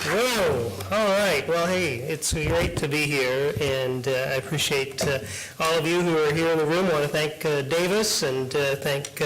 Whoa, all right. Well, hey, it's great to be here, and I appreciate all of you who are here in the room. I want to thank Davis and thank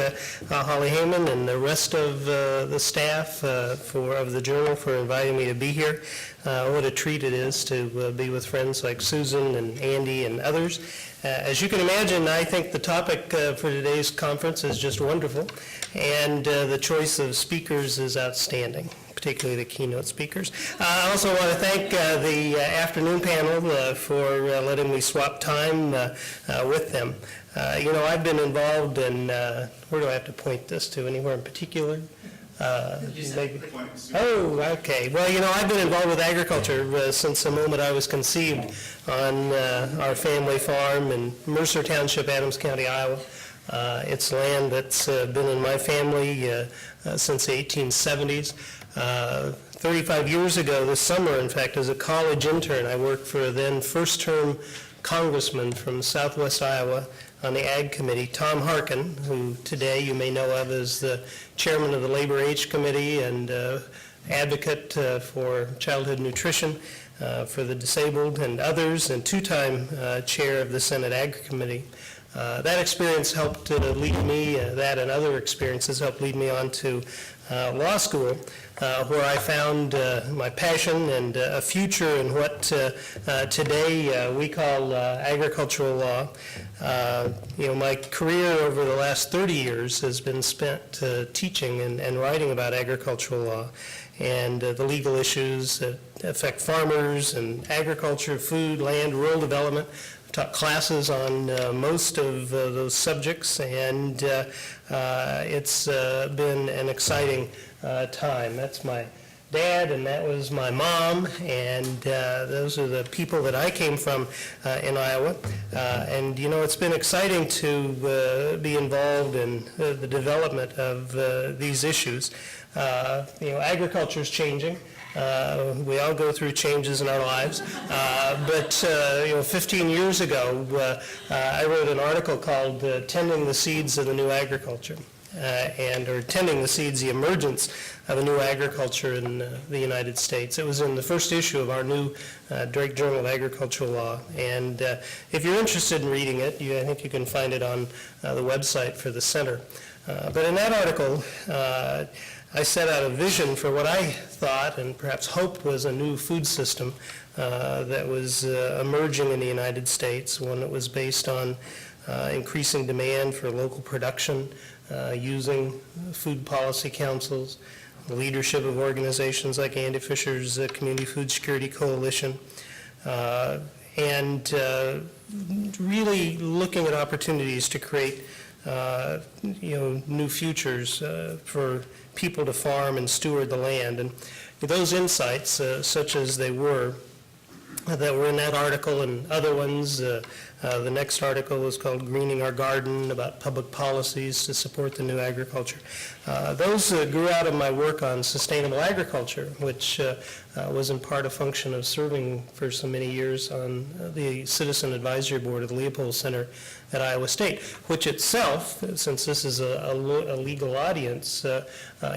Holly Heyman and the rest of the staff of the Journal for inviting me to be here. What a treat it is to be with friends like Susan and Andy and others. As you can imagine, I think the topic for today's conference is just wonderful, and the choice of speakers is outstanding, particularly the keynote speakers. I also want to thank the afternoon panel for letting me swap time with them. I've been involved in, where do I have to point this to, anywhere in particular? Maybe. Oh, okay. Well, I've been involved with agriculture since the moment I was conceived on our family farm in Mercer Township, Adams County, Iowa. It's land that's been in my family since the 1870s. 35 years ago this summer, in fact, as a college intern, I worked for a then first-term congressman from southwest Iowa on the Ag Committee, Tom Harkin, who today you may know of as the chairman of the Labor Age Committee and advocate for childhood nutrition for the disabled and others, and two-time chair of the Senate Ag Committee. That experience helped lead me, that and other experiences helped lead me on to law school, where I found my passion and a future in what today we call agricultural law. My career over the last 30 years has been spent teaching and writing about agricultural law and the legal issues that affect farmers and agriculture, food, land, rural development. I've taught classes on most of those subjects, and it's been an exciting time. That's my dad, and that was my mom, and those are the people that I came from in Iowa. And it's been exciting to be involved in the development of these issues. Agriculture is changing. We all go through changes in our lives, but 15 years ago, I wrote an article called "Tending the Seeds of the New Agriculture," or "Tending the Seeds: The Emergence of a New Agriculture in the United States." It was in the first issue of our new Drake Journal of Agricultural Law, and if you're interested in reading it, I think you can find it on the website for the center. But in that article, I set out a vision for what I thought and perhaps hoped was a new food system that was emerging in the United States, one that was based on increasing demand for local production, using food policy councils, the leadership of organizations like Andy Fisher's Community Food Security Coalition, and really looking at opportunities to create new futures for people to farm and steward the land. And those insights, such as they were, that were in that article and other ones, the next article was called "Greening Our Garden," about public policies to support the new agriculture. Those grew out of my work on sustainable agriculture, which was in part a function of serving for so many years on the Citizen Advisory Board of the Leopold Center at Iowa State, which itself, since this is a legal audience,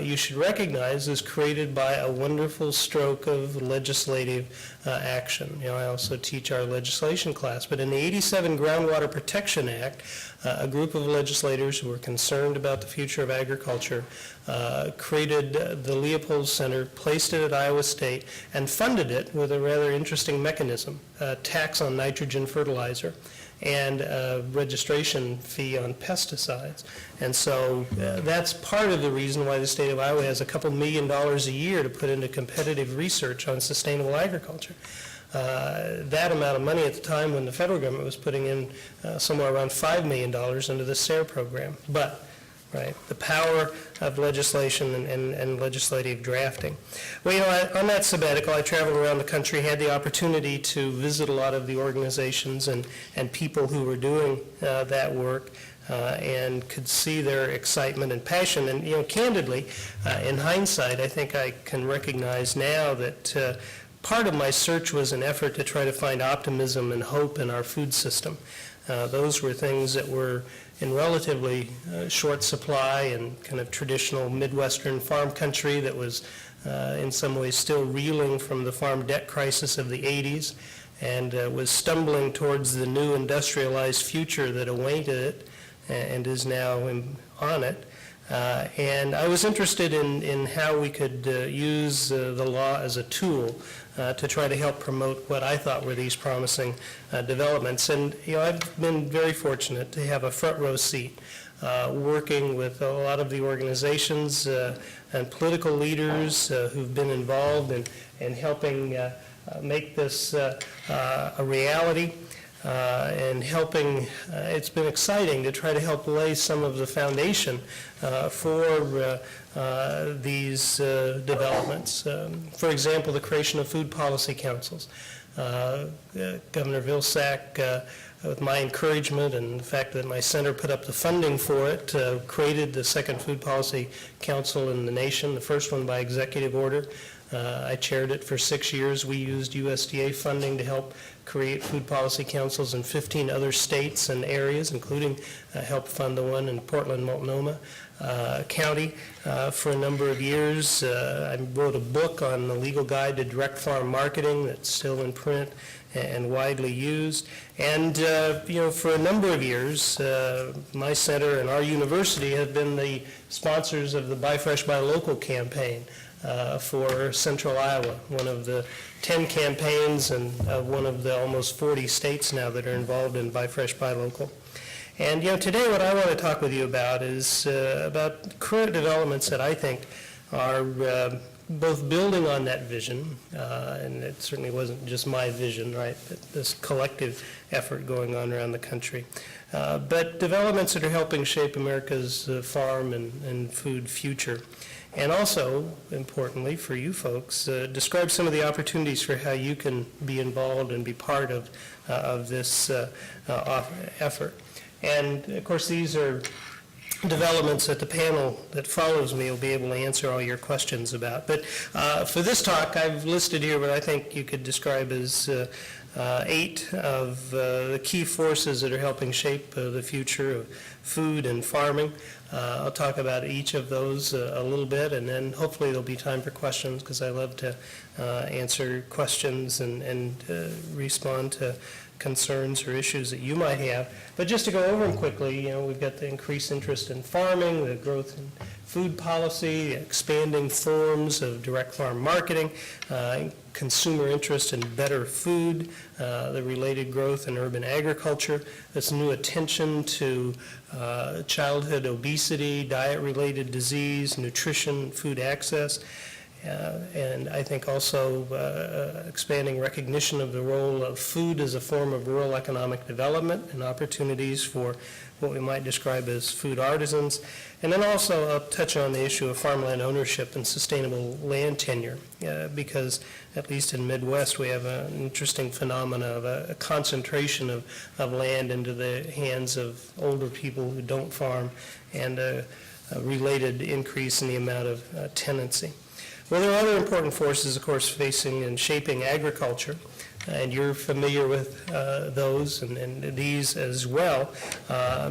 you should recognize is created by a wonderful stroke of legislative action. I also teach our legislation class, but in the '87 Groundwater Protection Act, a group of legislators who were concerned about the future of agriculture created the Leopold Center, placed it at Iowa State, and funded it with a rather interesting mechanism, a tax on nitrogen fertilizer and a registration fee on pesticides. And so that's part of the reason why the state of Iowa has a couple $1 million a year to put into competitive research on sustainable agriculture. That amount of money at the time when the federal government was putting in somewhere around $5 million into the SARE program. But the power of legislation and legislative drafting. Well, on that sabbatical, I traveled around the country, had the opportunity to visit a lot of the organizations and people who were doing that work, and could see their excitement and passion. And, candidly, in hindsight, I think I can recognize now that part of my search was an effort to try to find optimism and hope in our food system. Those were things that were in relatively short supply and kind of traditional Midwestern farm country that was in some ways still reeling from the farm debt crisis of the 80s and was stumbling towards the new industrialized future that awaited it and is now on it. And I was interested in how we could use the law as a tool to try to help promote what I thought were these promising developments. And I've been very fortunate to have a front row seat working with a lot of the organizations and political leaders who've been involved in helping make this a reality. And helping, it's been exciting to try to help lay some of the foundation for these developments. For example, the creation of food policy councils. Governor Vilsack, with my encouragement and the fact that my center put up the funding for it, created the second food policy council in the nation, the first one by executive order. I chaired it for 6 years. We used USDA funding to help create food policy councils in 15 other states and areas, including help fund the one in Portland, Multnomah County for a number of years. I wrote a book on the legal guide to direct farm marketing that's still in print and widely used. And, for a number of years, my center and our university have been the sponsors of the Buy Fresh, Buy Local campaign for Central Iowa, one of the 10 campaigns and one of the almost 40 states now that are involved in Buy Fresh, Buy Local. And today what I want to talk with you about is about current developments that I think are both building on that vision, and it certainly wasn't just my vision, right, this collective effort going on around the country, but developments that are helping shape America's farm and food future. And also, importantly for you folks, describe some of the opportunities for how you can be involved and be part of this effort. And of course, these are developments that the panel that follows me will be able to answer all your questions about. But for this talk, I've listed here what I think you could describe as 8 of the key forces that are helping shape the future of food and farming. I'll talk about each of those a little bit, and then hopefully there'll be time for questions, because I love to answer questions and respond to concerns or issues that you might have. But just to go over them quickly, we've got the increased interest in farming, the growth in food policy, expanding forms of direct farm marketing, consumer interest in better food, the related growth in urban agriculture, this new attention to childhood obesity, diet-related disease, nutrition, food access, and I think also expanding recognition of the role of food as a form of rural economic development and opportunities for what we might describe as food artisans. And then also I'll touch on the issue of farmland ownership and sustainable land tenure, because at least in Midwest we have an interesting phenomena of a concentration of land into the hands of older people who don't farm, and a related increase in the amount of tenancy. Well, there are other important forces, of course, facing and shaping agriculture, and you're familiar with those and these as well,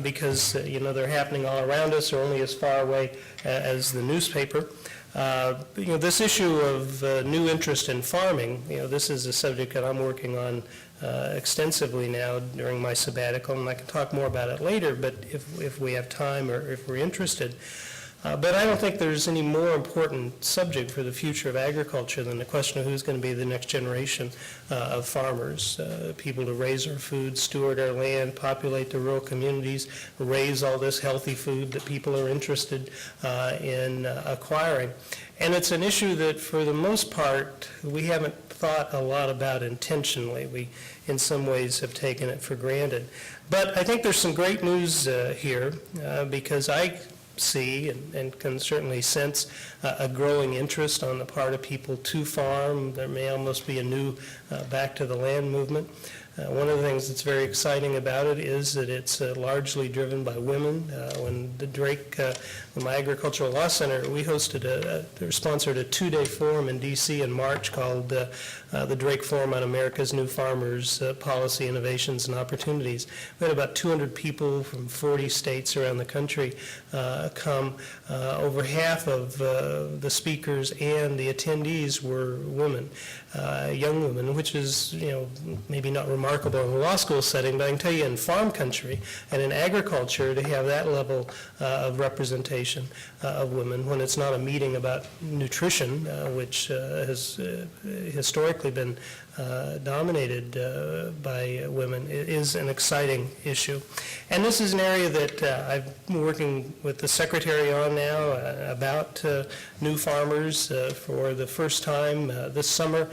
because they're happening all around us, or only as far away as the newspaper. This issue of new interest in farming, this is a subject that I'm working on extensively now during my sabbatical, and I can talk more about it later, but if we have time or if we're interested. But I don't think there's any more important subject for the future of agriculture than the question of who's going to be the next generation of farmers, people to raise our food, steward our land, populate the rural communities, raise all this healthy food that people are interested in acquiring. And it's an issue that, for the most part, we haven't thought a lot about intentionally. We, in some ways, have taken it for granted. But I think there's some great news here, because I see and can certainly sense a growing interest on the part of people to farm. There may almost be a new back to the land movement. One of the things that's very exciting about it is that it's largely driven by women. When my agricultural law center, we hosted sponsored a 2-day forum in D.C. in March called the Drake Forum on America's New Farmers, Policy, Innovations, and Opportunities. We had about 200 people from 40 states around the country come. Over half of the speakers and the attendees were women, young women, which is, maybe not remarkable in a law school setting, but I can tell you in farm country and in agriculture to have that level of representation of women when it's not a meeting about nutrition, which has historically been dominated by women, is an exciting issue. And this is an area that I've been working with the Secretary on now about new farmers for the first time this summer.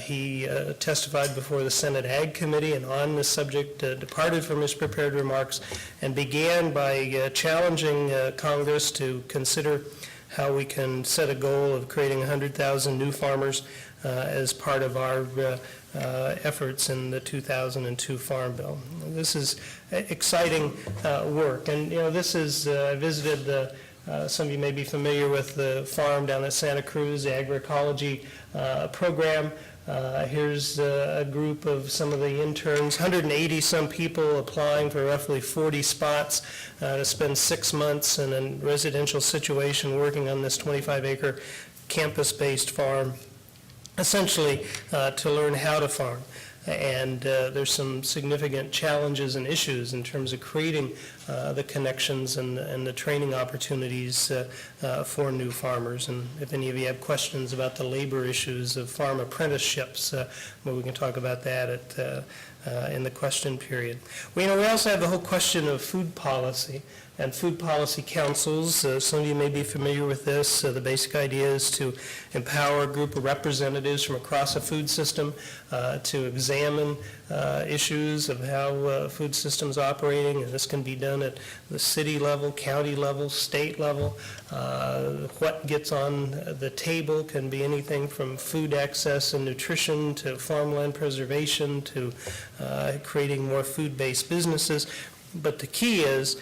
He testified before the Senate Ag Committee and on this subject departed from his prepared remarks and began by challenging Congress to consider how we can set a goal of creating 100,000 new farmers as part of our efforts in the 2002 Farm Bill. This is exciting work, and this is, I visited some of you may be familiar with the farm down at Santa Cruz, the agroecology program. Here's a group of some of the interns, 180 some people applying for roughly 40 spots to spend 6 months in a residential situation working on this 25-acre campus-based farm, essentially to learn how to farm. And there's some significant challenges and issues in terms of creating the connections and the training opportunities for new farmers. And if any of you have questions about the labor issues of farm apprenticeships, well, we can talk about that in the question period. We also have the whole question of food policy and food policy councils. Some of you may be familiar with this. The basic idea is to empower a group of representatives from across a food system to examine issues of how food systems operating, and this can be done at the city level, county level, state level. What gets on the table can be anything from food access and nutrition to farmland preservation to creating more food-based businesses. But the key is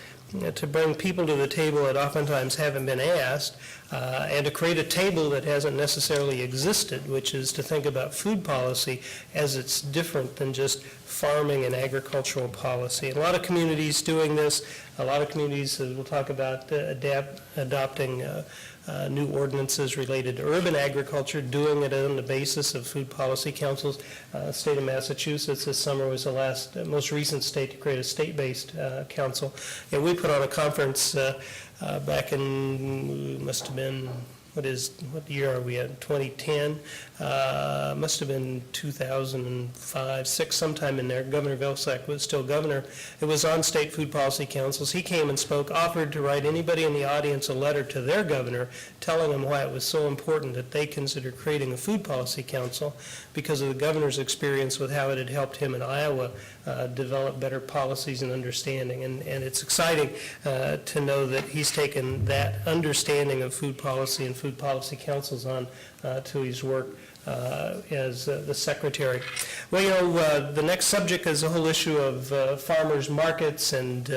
to bring people to the table that oftentimes haven't been asked, and to create a table that hasn't necessarily existed, which is to think about food policy as it's different than just farming and agricultural policy. And a lot of communities doing this, a lot of communities, we'll talk about adopting new ordinances related to urban agriculture, doing it on the basis of food policy councils. The state of Massachusetts this summer was the most recent state to create a state-based council. And we put on a conference back in, must have been, what year are we at, 2010? Must have been 2005, 6, sometime in there. Governor Vilsack was still governor. It was on state food policy councils. He came and spoke, offered to write anybody in the audience a letter to their governor telling them why it was so important that they consider creating a food policy council because of the governor's experience with how it had helped him in Iowa develop better policies and understanding. And it's exciting to know that he's taken that understanding of food policy and food policy councils on to his work as the secretary. Well, the next subject is the whole issue of farmers markets and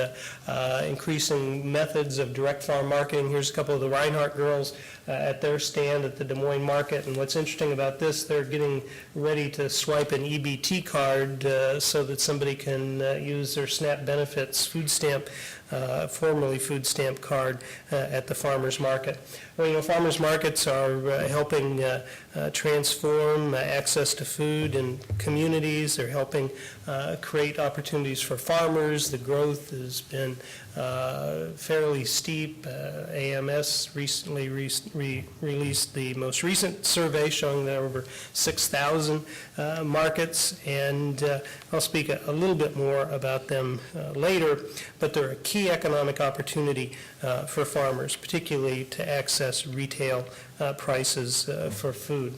increasing methods of direct farm marketing. Here's a couple of the Reinhardt girls at their stand at the Des Moines market. And what's interesting about this, they're getting ready to swipe an EBT card so that somebody can use their SNAP benefits food stamp, formerly food stamp card at the farmers market. Well, farmers markets are helping transform access to food in communities. They're helping create opportunities for farmers. The growth has been fairly steep. AMS recently released the most recent survey showing that over 6,000 markets, and I'll speak a little bit more about them later, but they're a key economic opportunity for farmers, particularly to access retail prices for food.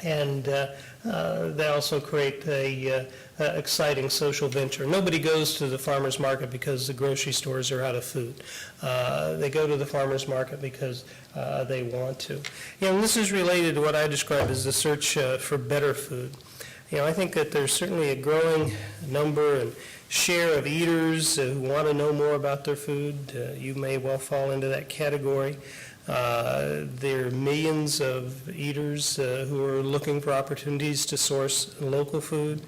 And they also create a exciting social venture. Nobody goes to the farmer's market because the grocery stores are out of food. They go to the farmer's market because they want to. And this is related to what I describe as the search for better food. I think that there's certainly a growing number and share of eaters who want to know more about their food. You may well fall into that category. There are millions of eaters who are looking for opportunities to source local food,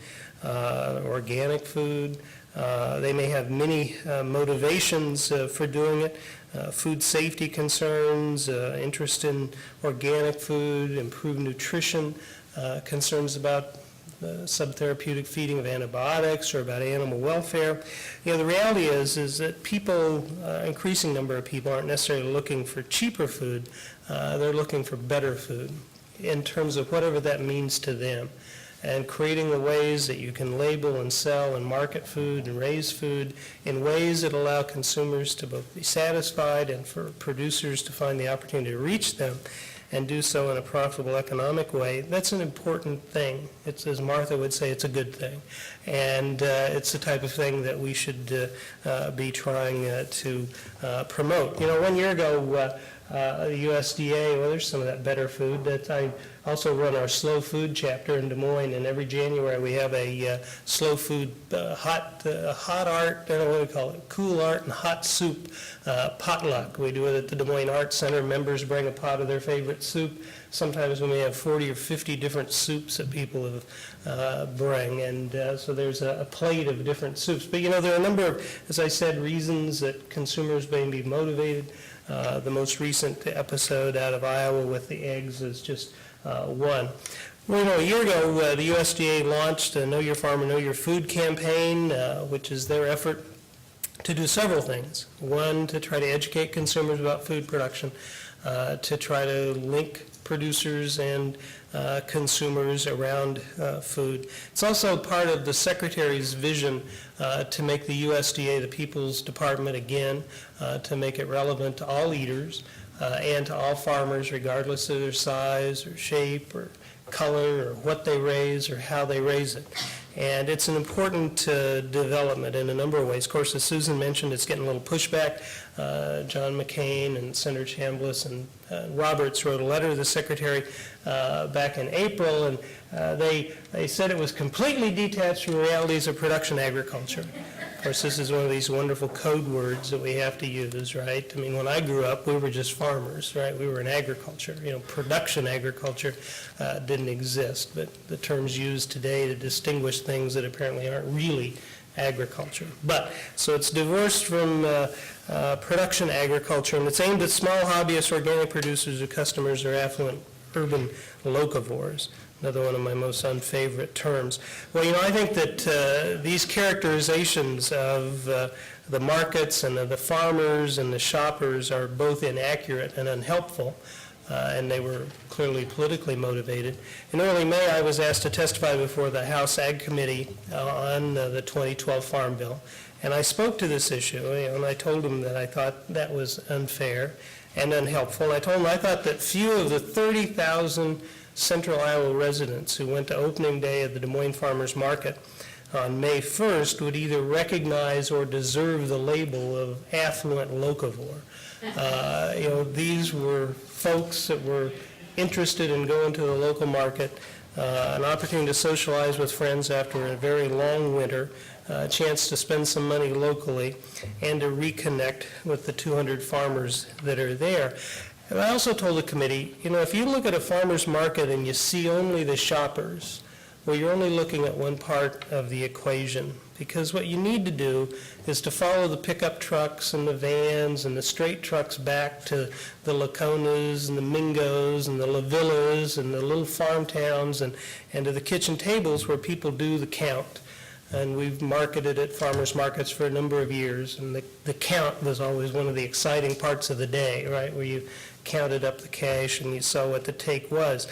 organic food. They may have many motivations for doing it. Food safety concerns, interest in organic food, improved nutrition, concerns about subtherapeutic feeding of antibiotics or about animal welfare. The reality is that people, increasing number of people, aren't necessarily looking for cheaper food. They're looking for better food in terms of whatever that means to them. And creating the ways that you can label and sell and market food and raise food in ways that allow consumers to both be satisfied and for producers to find the opportunity to reach them and do so in a profitable economic way, that's an important thing. It's, as Martha would say, it's a good thing. And it's the type of thing that we should be trying to promote. 1 year ago, the USDA, well, there's some of that better food. That I also run our slow food chapter in Des Moines, and every January we have a slow food hot art, I don't know what we call it, cool art and hot soup potluck. We do it at the Des Moines Arts Center. Members bring a pot of their favorite soup. Sometimes we may have 40 or 50 different soups that people bring, and so there's a plate of different soups. But there are a number of, as I said, reasons that consumers may be motivated. The most recent episode out of Iowa with the eggs is just one. Well, a year ago, the USDA launched a Know Your Farmer, Know Your Food campaign, which is their effort to do several things. One, to try to educate consumers about food production, to try to link producers and consumers around food. It's also part of the Secretary's vision to make the USDA the People's Department again, to make it relevant to all eaters and to all farmers, regardless of their size or shape or color or what they raise or how they raise it. And it's an important development in a number of ways. Of course, as Susan mentioned, it's getting a little pushback. John McCain and Senator Chambliss and Roberts wrote a letter to the Secretary back in April, and they said it was completely detached from the realities of production agriculture. Of course, this is one of these wonderful code words that we have to use, right? I mean, when I grew up, we were just farmers, right? We were in agriculture. Production agriculture didn't exist, but the terms used today to distinguish things that apparently aren't really agriculture. So it's divorced from production agriculture, and it's aimed at small hobbyists, organic producers whose customers are affluent urban locavores. Another one of my most unfavorite terms. Well, I think that these characterizations of the markets and of the farmers and the shoppers are both inaccurate and unhelpful, and they were clearly politically motivated. In early May, I was asked to testify before the House Ag Committee on the 2012 Farm Bill, and I spoke to this issue, and I told them that I thought that was unfair and unhelpful. I told them I thought that few of the 30,000 Central Iowa residents who went to opening day of the Des Moines Farmers Market on May 1st would either recognize or deserve the label of affluent locavore. These were folks that were interested in going to the local market, an opportunity to socialize with friends after a very long winter, a chance to spend some money locally, and to reconnect with the 200 farmers that are there. And I also told the committee, if you look at a farmer's market and you see only the shoppers, well, you're only looking at one part of the equation, because what you need to do is to follow the pickup trucks and the vans and the straight trucks back to the Laconas and the Mingos and the La Villas and the little farm towns and to the kitchen tables where people do the count. And we've marketed at farmers markets for a number of years, and the count was always one of the exciting parts of the day, right, where you counted up the cash and you saw what the take was.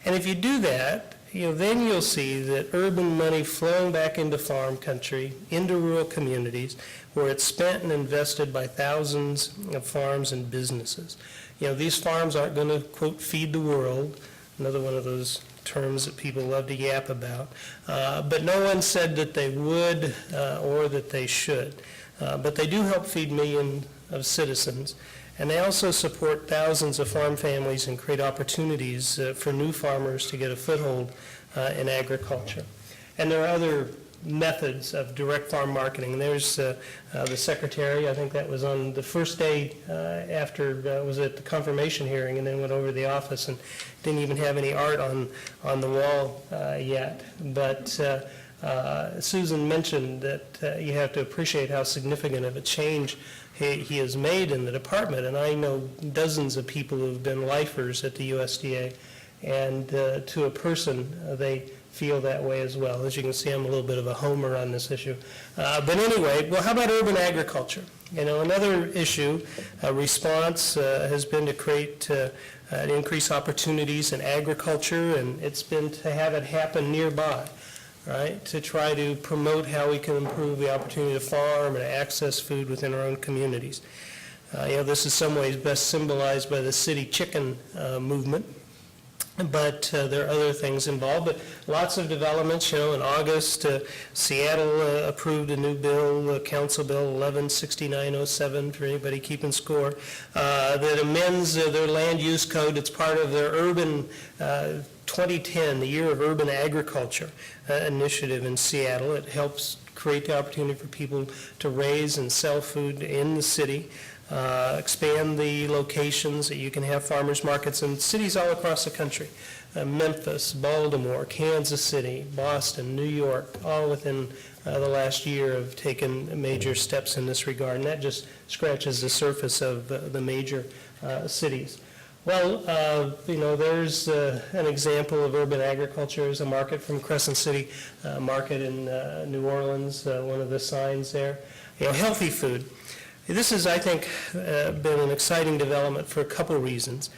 And if you do that, then you'll see that urban money flowing back into farm country, into rural communities, where it's spent and invested by thousands of farms and businesses. These farms aren't going to, quote, feed the world, another one of those terms that people love to yap about, but no one said that they would or that they should. But they do help feed millions of citizens, and they also support thousands of farm families and create opportunities for new farmers to get a foothold in agriculture. And there are other methods of direct farm marketing. There's the secretary. I think that was on the first day after was at the confirmation hearing, and then went over to the office and didn't even have any art on the wall yet. But Susan mentioned that you have to appreciate how significant of a change he has made in the department, and I know dozens of people who have been lifers at the USDA, and to a person, they feel that way as well. As you can see, I'm a little bit of a homer on this issue. But anyway, well, how about urban agriculture? You know, another issue, response has been to create increase opportunities in agriculture, and it's been to have it happen nearby, right? To try to promote how we can improve the opportunity to farm and access food within our own communities. You know, this is some ways best symbolized by the city chicken movement. But there are other things involved, but lots of developments. You know, in August, Seattle approved a new bill, Council Bill 116907, for anybody keeping score, that amends their land use code. It's part of their urban 2010, the Year of Urban Agriculture initiative in Seattle. It helps create the opportunity for people to raise and sell food in the city. Expand the locations that you can have farmers markets in cities all across the country. Memphis, Baltimore, Kansas City, Boston, New York, all within the last year have taken major steps in this regard, and that just scratches the surface of the major cities. Well, you know, there's an example of urban agriculture as a market from Crescent City Market in New Orleans, one of the signs there. You know, healthy food. This has, I think, been an exciting development for a couple reasons.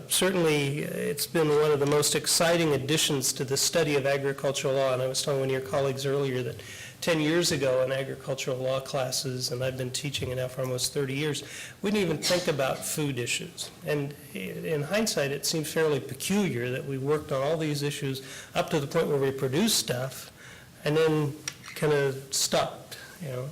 Certainly, it's been one of the most exciting additions to the study of agricultural law, and I was telling one of your colleagues earlier that 10 years ago in agricultural law classes, and I've been teaching it now for almost 30 years, we didn't even think about food issues. And in hindsight, it seems fairly peculiar that we worked on all these issues up to the point where we produced stuff and then kind of stopped, you know.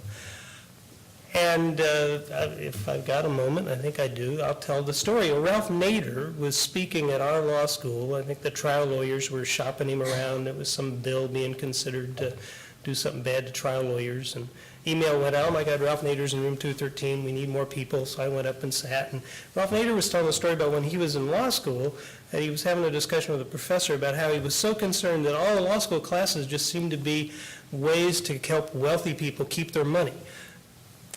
And if I've got a moment, I think I do, I'll tell the story. Ralph Nader was speaking at our law school. I think the trial lawyers were shopping him around. There was some bill being considered to do something bad to trial lawyers. And email went out, oh my God, Ralph Nader's in room 213. We need more people. So I went up and sat. And Ralph Nader was telling a story about when he was in law school, that he was having a discussion with a professor about how he was so concerned that all the law school classes just seemed to be ways to help wealthy people keep their money.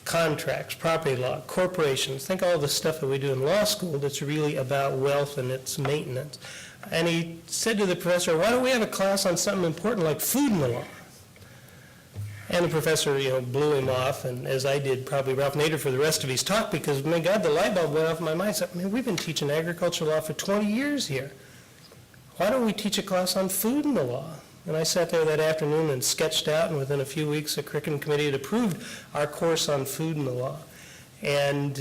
Contracts, property law, corporations, think all the stuff that we do in law school that's really about wealth and its maintenance. And he said to the professor, why don't we have a class on something important like food in the law? And the professor, you know, blew him off, and as I did probably Ralph Nader for the rest of his talk, because, my God, the light bulb went off in my mind. I said, man, we've been teaching agricultural law for 20 years here. Why don't we teach a class on food in the law? And I sat there that afternoon and sketched out, and within a few weeks, the curriculum committee had approved our course on food in the law. And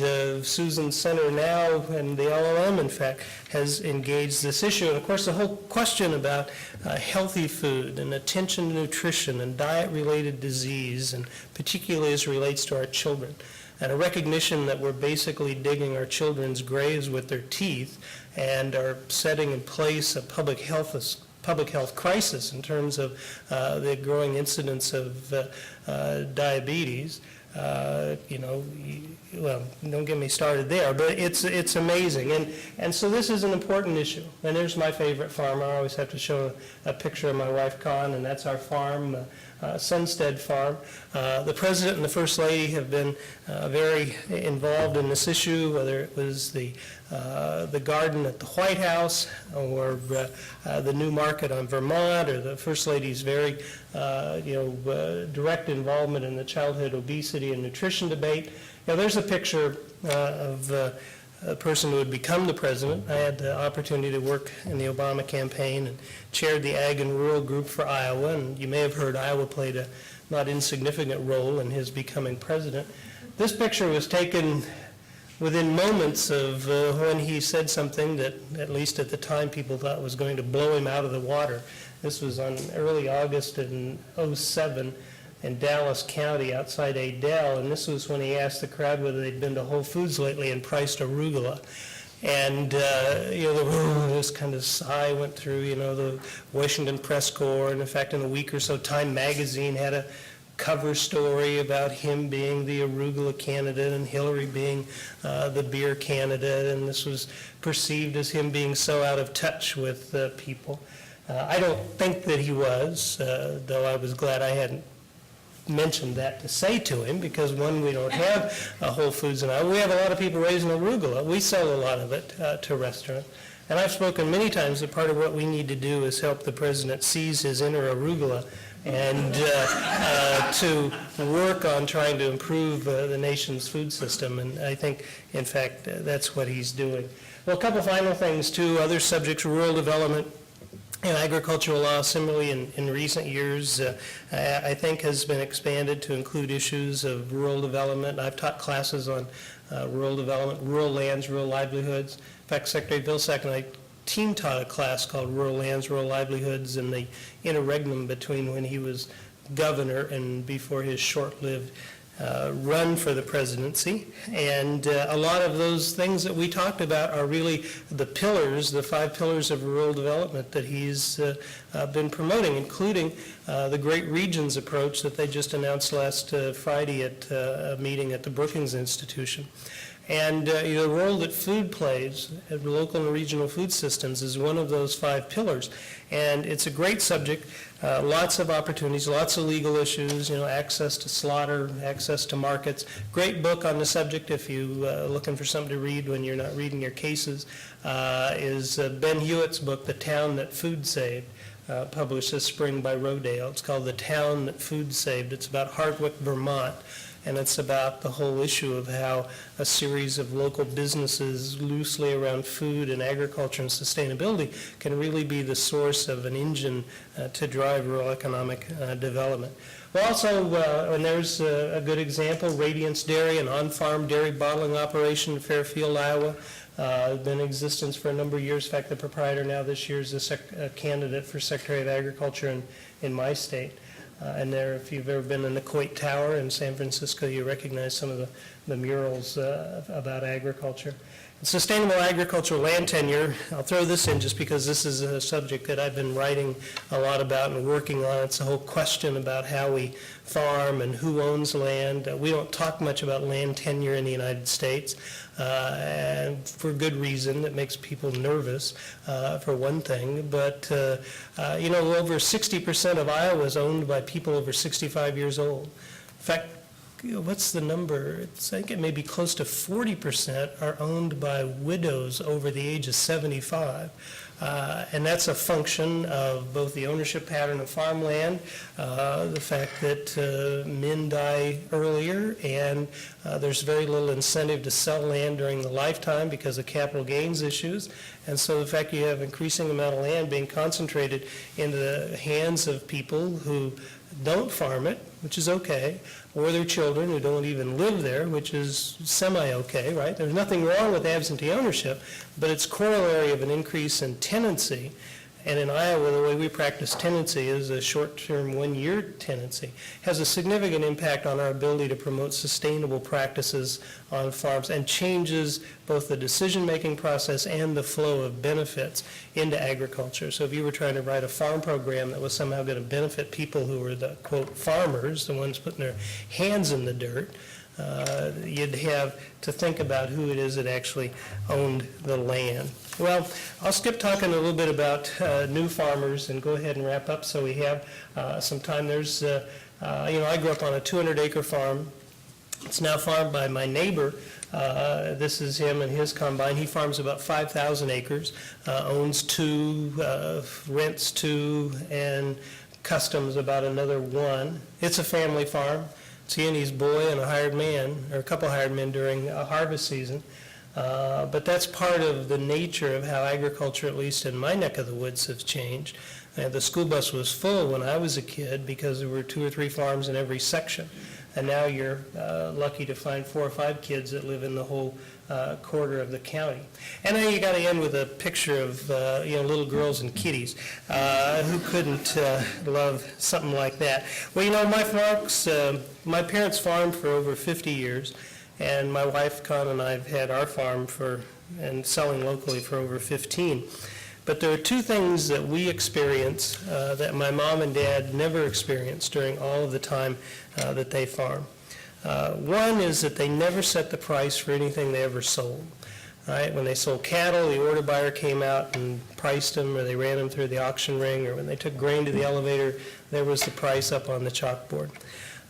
Susan Center now, and the LLM, in fact, has engaged this issue. And, of course, the whole question about healthy food and attention to nutrition and diet-related disease, and particularly as it relates to our children, and a recognition that we're basically digging our children's graves with their teeth and are setting in place a public health crisis in terms of the growing incidence of diabetes. You know, well, don't get me started there, but it's amazing. And so this is an important issue. And there's my favorite farm. I always have to show a picture of my wife, Con, and that's our farm, Sunstead Farm. The President and the First Lady have been very involved in this issue, whether it was the garden at the White House or the new market on Vermont, or the First Lady's very direct involvement in the childhood obesity and nutrition debate. Now, there's a picture of a person who would become the president. I had the opportunity to work in the Obama campaign and chaired the Ag and Rural Group for Iowa, and you may have heard Iowa played a not insignificant role in his becoming president. This picture was taken within moments of when he said something that, at least at the time, people thought was going to blow him out of the water. This was on early August in 2007 in Dallas County outside Adel, and this was when he asked the crowd whether they'd been to Whole Foods lately and priced arugula. And, this kind of sigh went through, the Washington Press Corps. And in fact, in a week or so, Time Magazine had a cover story about him being the arugula candidate and Hillary being the beer candidate, and this was perceived as him being so out of touch with people. I don't think that he was, though I was glad I hadn't mentioned that to say to him, because one, we don't have Whole Foods in Iowa. We have a lot of people raising arugula. We sell a lot of it to restaurants. And I've spoken many times that part of what we need to do is help the president seize his inner arugula and to work on trying to improve the nation's food system. And I think, in fact, that's what he's doing. Well, a couple final things, too. Other subjects, rural development and agricultural law, similarly in recent years, I think has been expanded to include issues of rural development. I've taught classes on rural development, rural lands, rural livelihoods. In fact, Secretary Vilsack and I team taught a class called Rural Lands, Rural Livelihoods in the interregnum between when he was governor and before his short-lived run for the presidency. And a lot of those things that we talked about are really the pillars, the 5 pillars of rural development that he's been promoting, including the Great Regions approach that they just announced last Friday at a meeting at the Brookings Institution. And the role that food plays at local and regional food systems is one of those 5 pillars. And it's a great subject, lots of opportunities, lots of legal issues, access to slaughter, access to markets. Great book on the subject if you're looking for something to read when you're not reading your cases, is Ben Hewitt's book, The Town That Food Saved, published this spring by Rodale. It's called The Town That Food Saved. It's about Hardwick, Vermont. And it's about the whole issue of how a series of local businesses loosely around food and agriculture and sustainability can really be the source of an engine to drive rural economic development. Well, also, and there's a good example, Radiance Dairy, an on-farm dairy bottling operation in Fairfield, Iowa. Been in existence for a number of years. In fact, the proprietor now this year is a candidate for Secretary of Agriculture in my state. And there, if you've ever been in the Coit Tower in San Francisco, you recognize some of the murals about agriculture. Sustainable agricultural land tenure, I'll throw this in just because this is a subject that I've been writing a lot about and working on. It's a whole question about how we farm and who owns land. We don't talk much about land tenure in the United States, and for good reason. It makes people nervous, for one thing. But, over 60% of Iowa is owned by people over 65 years old. In fact, what's the number? I think it may be close to 40% are owned by widows over the age of 75. And that's a function of both the ownership pattern of farmland, the fact that men die earlier, and there's very little incentive to sell land during the lifetime because of capital gains issues. And so the fact you have increasing amount of land being concentrated in the hands of people who don't farm it, which is okay, or their children who don't even live there, which is semi-okay, right? There's nothing wrong with absentee ownership, but it's corollary of an increase in tenancy. And in Iowa, the way we practice tenancy is a short-term 1-year tenancy. Has a significant impact on our ability to promote sustainable practices on farms and changes both the decision-making process and the flow of benefits into agriculture. So if you were trying to write a farm program that was somehow going to benefit people who were the, quote, farmers, the ones putting their hands in the dirt, you'd have to think about who it is that actually owned the land. Well, I'll skip talking a little bit about new farmers and go ahead and wrap up so we have some time. There's, I grew up on a 200-acre farm. It's now farmed by my neighbor. This is him and his combine. He farms about 5,000 acres, owns 2, rents 2, and customs about another 1. It's a family farm. It's he and his boy and a hired man, or a couple hired men during a harvest season. But that's part of the nature of how agriculture, at least in my neck of the woods, has changed. The school bus was full when I was a kid because there were 2 or 3 farms in every section. And now you're lucky to find 4 or 5 kids that live in the whole quarter of the county. And then you got to end with a picture of little girls and kitties. Who couldn't love something like that? Well, my parents farmed for over 50 years, and my wife Con and I have had our farm for and selling locally for over 15. But there are two things that we experience that my mom and dad never experienced during all of the time that they farm. One is that they never set the price for anything they ever sold. Right? When they sold cattle, the order buyer came out and priced them, or they ran them through the auction ring, or when they took grain to the elevator, there was the price up on the chalkboard.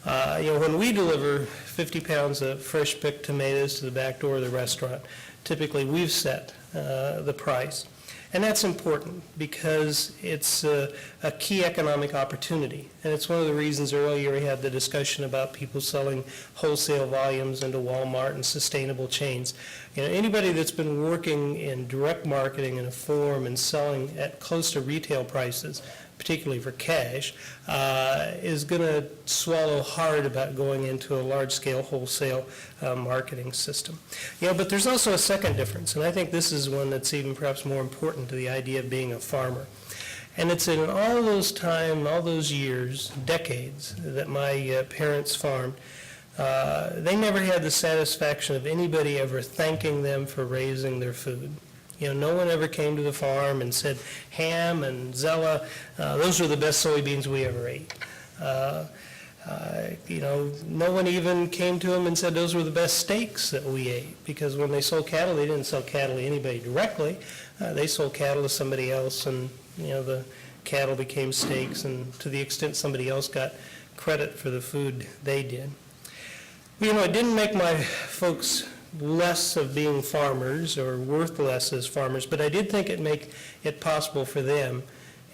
When we deliver 50 pounds of fresh picked tomatoes to the back door of the restaurant, typically we've set the price. And that's important because it's a key economic opportunity. And it's one of the reasons earlier we had the discussion about people selling wholesale volumes into Walmart and sustainable chains. Anybody that's been working in direct marketing in a form and selling at close to retail prices, particularly for cash, is going to swallow hard about going into a large-scale wholesale marketing system. But there's also a second difference, and I think this is one that's even perhaps more important to the idea of being a farmer. And it's in all those time, all those years, decades, that my parents farmed, they never had the satisfaction of anybody ever thanking them for raising their food. No one ever came to the farm and said, Ham and Zella, those were the best soybeans we ever ate. No one even came to them and said those were the best steaks that we ate, because when they sold cattle, they didn't sell cattle to anybody directly. They sold cattle to somebody else, and the cattle became steaks, and to the extent somebody else got credit for the food they did. It didn't make my folks less of being farmers or worth less as farmers, but I did think it make it possible for them,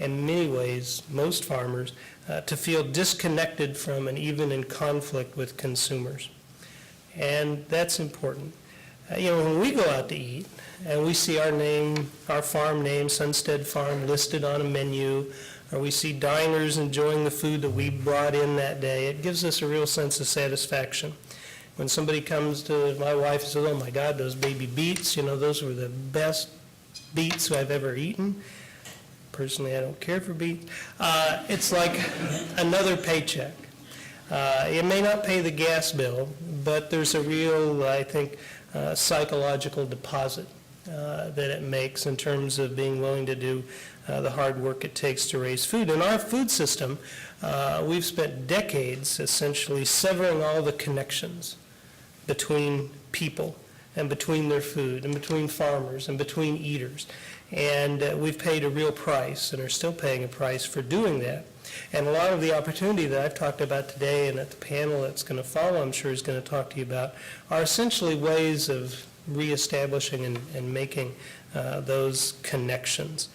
in many ways, most farmers, to feel disconnected from and even in conflict with consumers. And that's important. When we go out to eat and we see our farm name, Sunstead Farm, listed on a menu, or we see diners enjoying the food that we brought in that day, it gives us a real sense of satisfaction. When somebody comes to my wife and says, oh my God, those baby beets, those were the best beets I've ever eaten. Personally, I don't care for beets. It's like another paycheck. It may not pay the gas bill, but there's a real, I think, psychological deposit that it makes in terms of being willing to do the hard work it takes to raise food. In our food system, we've spent decades essentially severing all the connections between people and between their food and between farmers and between eaters. And we've paid a real price and are still paying a price for doing that. And a lot of the opportunity that I've talked about today and at the panel that's going to follow, I'm sure, is going to talk to you about, are essentially ways of reestablishing and making those connections.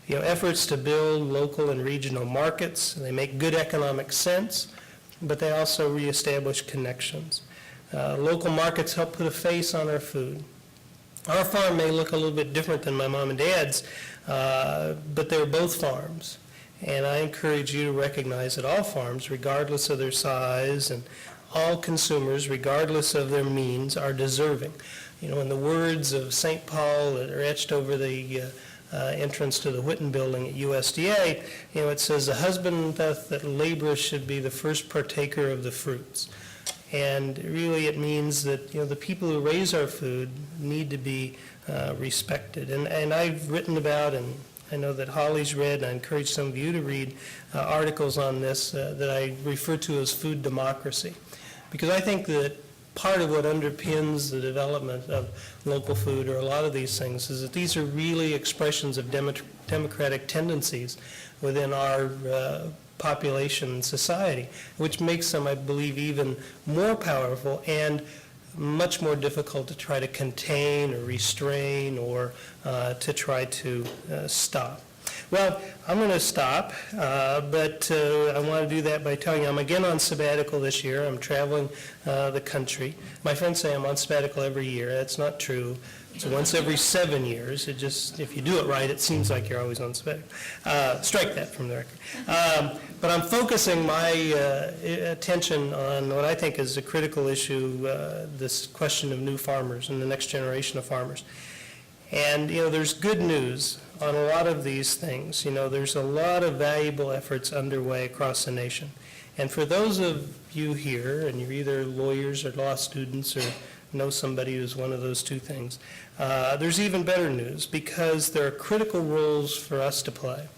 Efforts to build local and regional markets, they make good economic sense, but they also reestablish connections. Local markets help put a face on our food. Our farm may look a little bit different than my mom and dad's, but they're both farms. And I encourage you to recognize that all farms, regardless of their size, and all consumers, regardless of their means, are deserving. In the words of St. Paul that are etched over the entrance to the Whitten building at USDA, it says, the husband that laboreth should be the first partaker of the fruits. And really it means that the people who raise our food need to be respected. And I've written about, and I know that Holly's read, and I encourage some of you to read articles on this that I refer to as food democracy. Because I think that part of what underpins the development of local food, or a lot of these things, is that these are really expressions of democratic tendencies within our population and society, which makes them, I believe, even more powerful and much more difficult to try to contain or restrain or to try to stop. Well, I'm going to stop, but I want to do that by telling you I'm again on sabbatical this year. I'm traveling the country. My friends say I'm on sabbatical every year. That's not true. It's once every 7 years. It just, if you do it right, it seems like you're always on sabbatical. Strike that from the record. But I'm focusing my attention on what I think is a critical issue, this question of new farmers and the next generation of farmers. And, there's good news on a lot of these things. There's a lot of valuable efforts underway across the nation. And for those of you here, and you're either lawyers or law students or know somebody who's one of those two things. There's even better news, because there are critical roles for us to play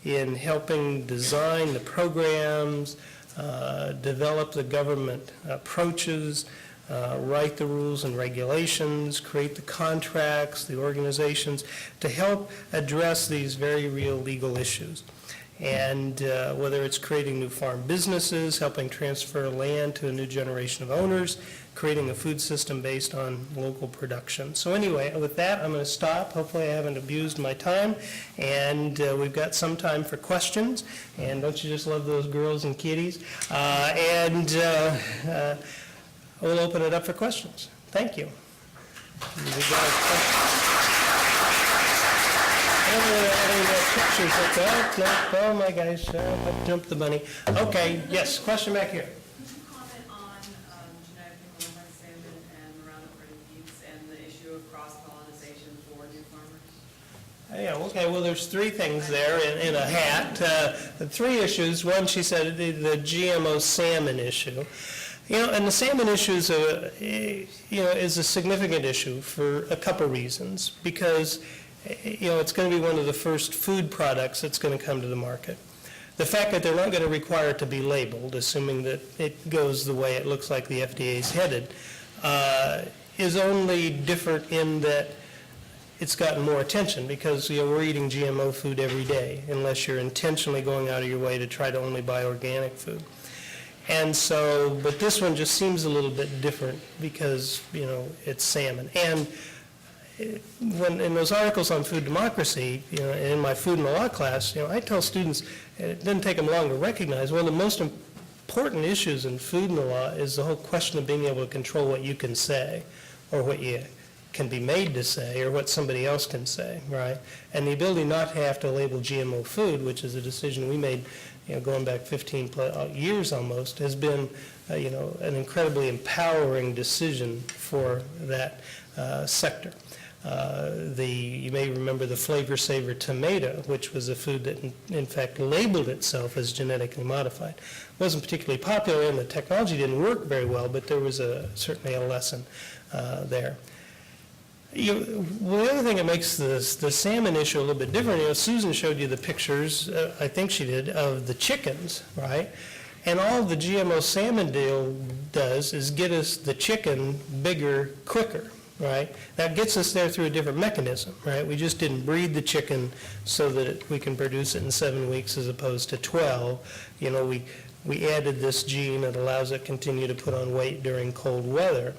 in helping design the programs, develop the government approaches, write the rules and regulations, create the contracts, the organizations, to help address these very real legal issues. And whether it's creating new farm businesses, helping transfer land to a new generation of owners, creating a food system based on local production. So anyway, with that, I'm going to stop. Hopefully I haven't abused my time. And we've got some time for questions. And don't you just love those girls and kitties? We'll open it up for questions. Thank you. Pictures like that. Oh my gosh, I jumped the bunny. Okay, yes, question back here. Could you comment on genetically modified salmon and Roundup Ready Beets and the issue of cross-pollination for new farmers? Yeah, okay, well, there's three things there in a hat. The three issues. One, she said, the GMO salmon issue. And the salmon issue is a significant issue for a couple reasons, because it's going to be one of the first food products that's going to come to the market. The fact that they're not going to require it to be labeled, assuming that it goes the way it looks like the FDA is headed, is only different in that it's gotten more attention, because we're eating GMO food every day, unless you're intentionally going out of your way to try to only buy organic food. And so, but this one just seems a little bit different because, it's salmon. And when in those articles on food democracy, in my food and the law class, I tell students, it doesn't take them long to recognize, one of the most important issues in food and the law is the whole question of being able to control what you can say, or what you can be made to say, or what somebody else can say, right? And the ability not to have to label GMO food, which is a decision we made going back 15 years almost, has been, an incredibly empowering decision for that sector. You may remember the Flavor Saver tomato, which was a food that in fact labeled itself as genetically modified. It wasn't particularly popular, and the technology didn't work very well, but there was certainly a lesson there. Well, the other thing that makes the salmon issue a little bit different, Susan showed you the pictures, I think she did, of the chickens, right? And all the GMO salmon deal does is get us the chicken bigger quicker, right? That gets us there through a different mechanism, right? We just didn't breed the chicken so that we can produce it in 7 weeks as opposed to 12. We added this gene that allows it to continue to put on weight during cold weather.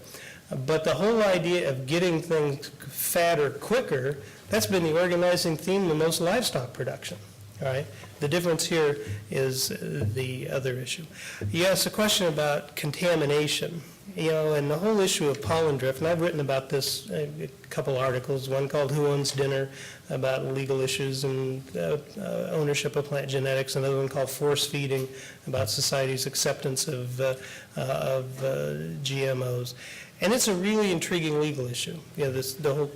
But the whole idea of getting things fatter quicker, that's been the organizing theme of most livestock production, right? The difference here is the other issue. You asked a question about contamination, and the whole issue of pollen drift, and I've written about this, a couple articles, one called Who Owns Dinner, about legal issues and ownership of plant genetics, another one called Force Feeding, about society's acceptance of GMOs. And it's a really intriguing legal issue, the whole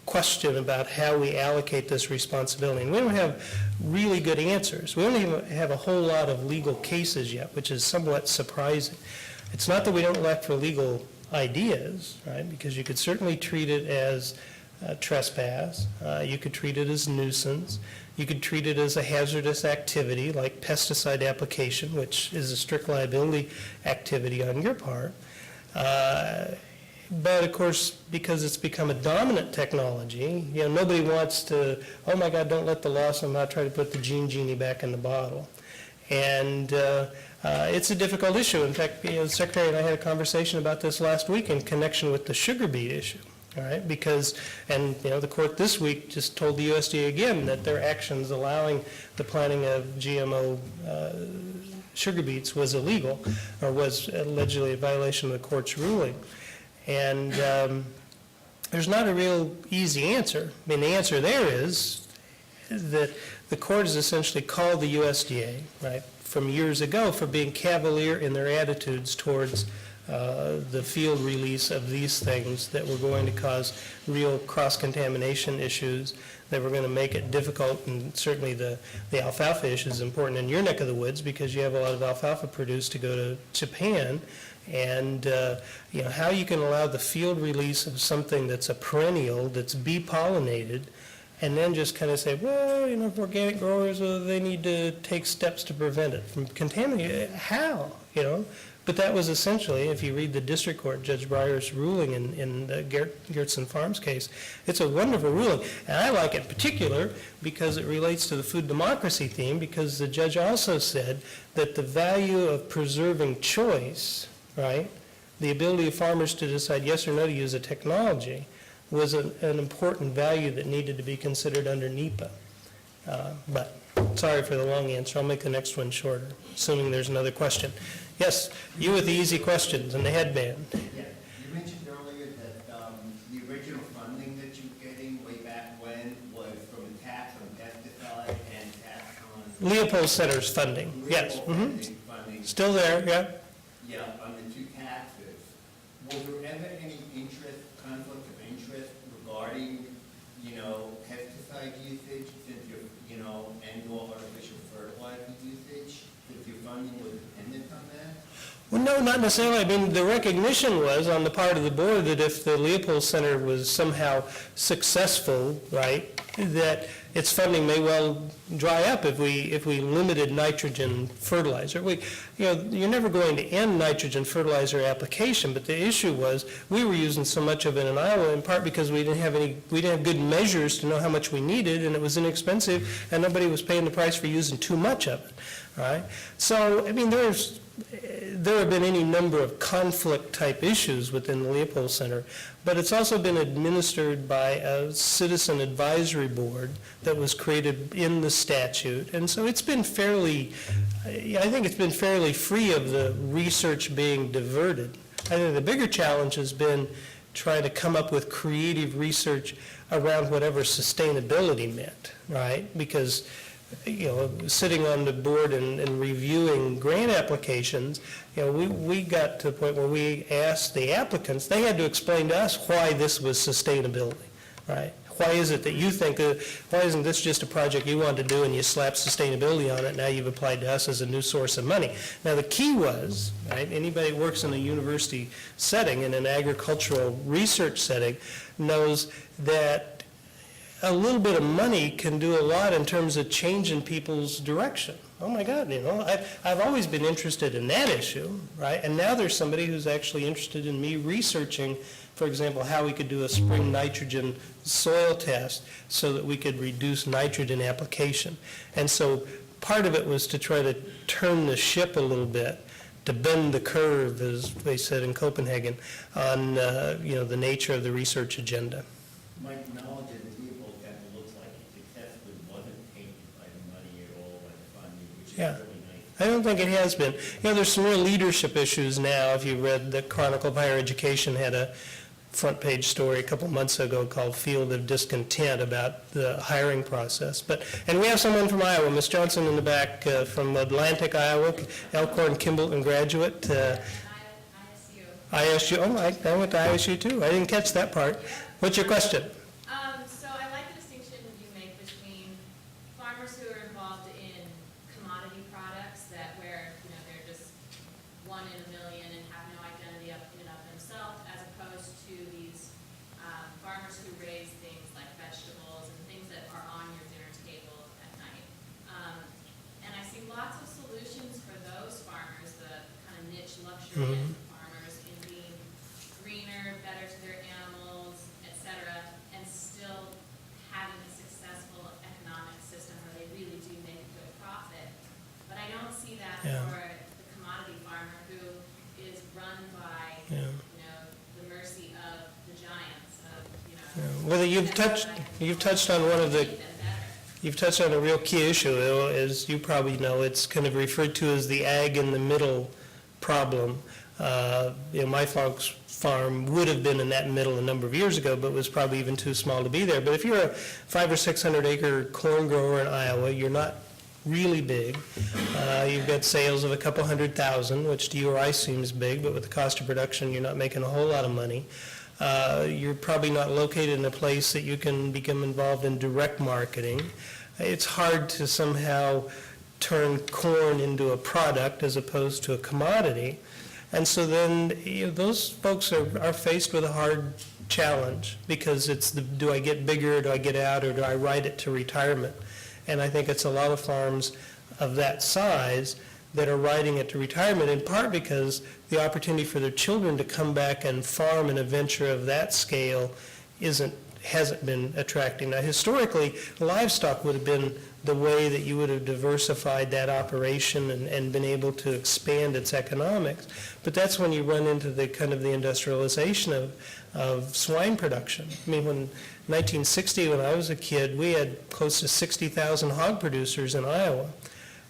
question about how we allocate this responsibility. And we don't have really good answers. We don't even have a whole lot of legal cases yet, which is somewhat surprising. It's not that we don't elect for legal ideas, right? Because you could certainly treat it as trespass. You could treat it as nuisance. You could treat it as a hazardous activity like pesticide application, which is a strict liability activity on your part. But of course, because it's become a dominant technology, nobody wants to, oh my God, don't let the law somehow try to put the genie back in the bottle. And it's a difficult issue. In fact, the Secretary and I had a conversation about this last week in connection with the sugar beet issue. All right, because, the court this week just told the USDA again that their actions allowing the planting of GMO sugar beets was illegal, or was allegedly a violation of the court's ruling. And there's not a real easy answer. I mean, the answer there is that the court has essentially called the USDA, right, from years ago for being cavalier in their attitudes towards the field release of these things that were going to cause real cross-contamination issues, that were going to make it difficult. And certainly the alfalfa issue is important in your neck of the woods because you have a lot of alfalfa produced to go to Japan. And, how you can allow the field release of something that's a perennial, that's bee-pollinated, and then just kind of say, well, if organic growers, they need to take steps to prevent it from contaminating. How, But that was essentially, if you read the district court, Judge Breyer's ruling in the Gertsen Farms case, it's a wonderful ruling. And I like it in particular because it relates to the food democracy theme, because the judge also said that the value of preserving choice, right, the ability of farmers to decide yes or no to use a technology, was an important value that needed to be considered under NEPA. But sorry for the long answer. I'll make the next one shorter, assuming there's another question. Yes, you with the easy questions and the headband. Yeah, you mentioned earlier that the original funding that you're getting way back when was from a tax on pesticide and tax on... Leopold Center's funding, yes. Funding. Still there, yeah. Yeah, on the two taxes. Was there ever any conflict of interest regarding, pesticide usage since and/or artificial fertilizer usage? If your funding was dependent on that? Well, no, not necessarily. I mean, the recognition was on the part of the board that if the Leopold Center was somehow successful, right, that its funding may well dry up if we limited nitrogen fertilizer. You're never going to end nitrogen fertilizer application, but the issue was we were using so much of it in Iowa in part because we didn't have good measures to know how much we needed, and it was inexpensive, and nobody was paying the price for using too much of it, right? So, I mean, there have been any number of conflict-type issues within the Leopold Center, but it's also been administered by a citizen advisory board that was created in the statute, and so it's been fairly, I think it's been fairly free of the research being diverted. I think the bigger challenge has been trying to come up with creative research around whatever sustainability meant, right? Because sitting on the board and reviewing grant applications, we got to the point where we asked the applicants, they had to explain to us why this was sustainability, right? Why is it that you think, why isn't this just a project you wanted to do and you slap sustainability on it, now you've applied to us as a new source of money? Now the key was, right, anybody who works in a university setting, in an agricultural research setting, knows that a little bit of money can do a lot in terms of changing people's direction. Oh my God, I've always been interested in that issue, right? And now there's somebody who's actually interested in me researching, for example, how we could do a spring nitrogen soil test so that we could reduce nitrogen application. And so part of it was to try to turn the ship a little bit, to bend the curve, as they said in Copenhagen, on the nature of the research agenda. My knowledge of the Leopold Center looks like it successfully wasn't tainted by the money at all, by the funding, which is really nice. I don't think it has been. There's some real leadership issues now. If you read the Chronicle of Higher Education, had a front page story a couple months ago called Field of Discontent about the hiring process. And we have someone from Iowa, Ms. Johnson in the back from Atlantic, Iowa, Elkhorn, Kimball, graduate. ISU. Oh, I went to ISU too. I didn't catch that part. What's your question? So I like the distinction you make between farmers who are involved in commodity products where they're just one in a million and have no identity in and of themselves, as opposed to these farmers who raise things like vegetables and things that are on your dinner table at night. And I see lots of solutions for those farmers, the kind of niche luxury farmers, in being greener, better to their animals, etc., and still having a successful economic system where they really do make a good profit. But I don't see that for the commodity farmer who is run by, the mercy of the giants of, Well, you've touched on one of the. You've touched on a real key issue, as you probably know. It's kind of referred to as the ag in the middle problem. My folks' farm would have been in that middle a number of years ago, but was probably even too small to be there. But if you're a 500 or 600 acre corn grower in Iowa, you're not really big. You've got sales of a couple 100,000, which to you or I seems big, but with the cost of production, you're not making a whole lot of money. You're probably not located in a place that you can become involved in direct marketing. It's hard to somehow turn corn into a product as opposed to a commodity. And so then, those folks are faced with a hard challenge, because it's do I get bigger, do I get out, or do I ride it to retirement? And I think it's a lot of farms of that size that are riding it to retirement, in part because the opportunity for their children to come back and farm in a venture of that scale hasn't been attracting. Now, historically, livestock would have been the way that you would have diversified that operation and been able to expand its economics. But that's when you run into the kind of the industrialization of swine production. I mean, when 1960, when I was a kid, we had close to 60,000 hog producers in Iowa.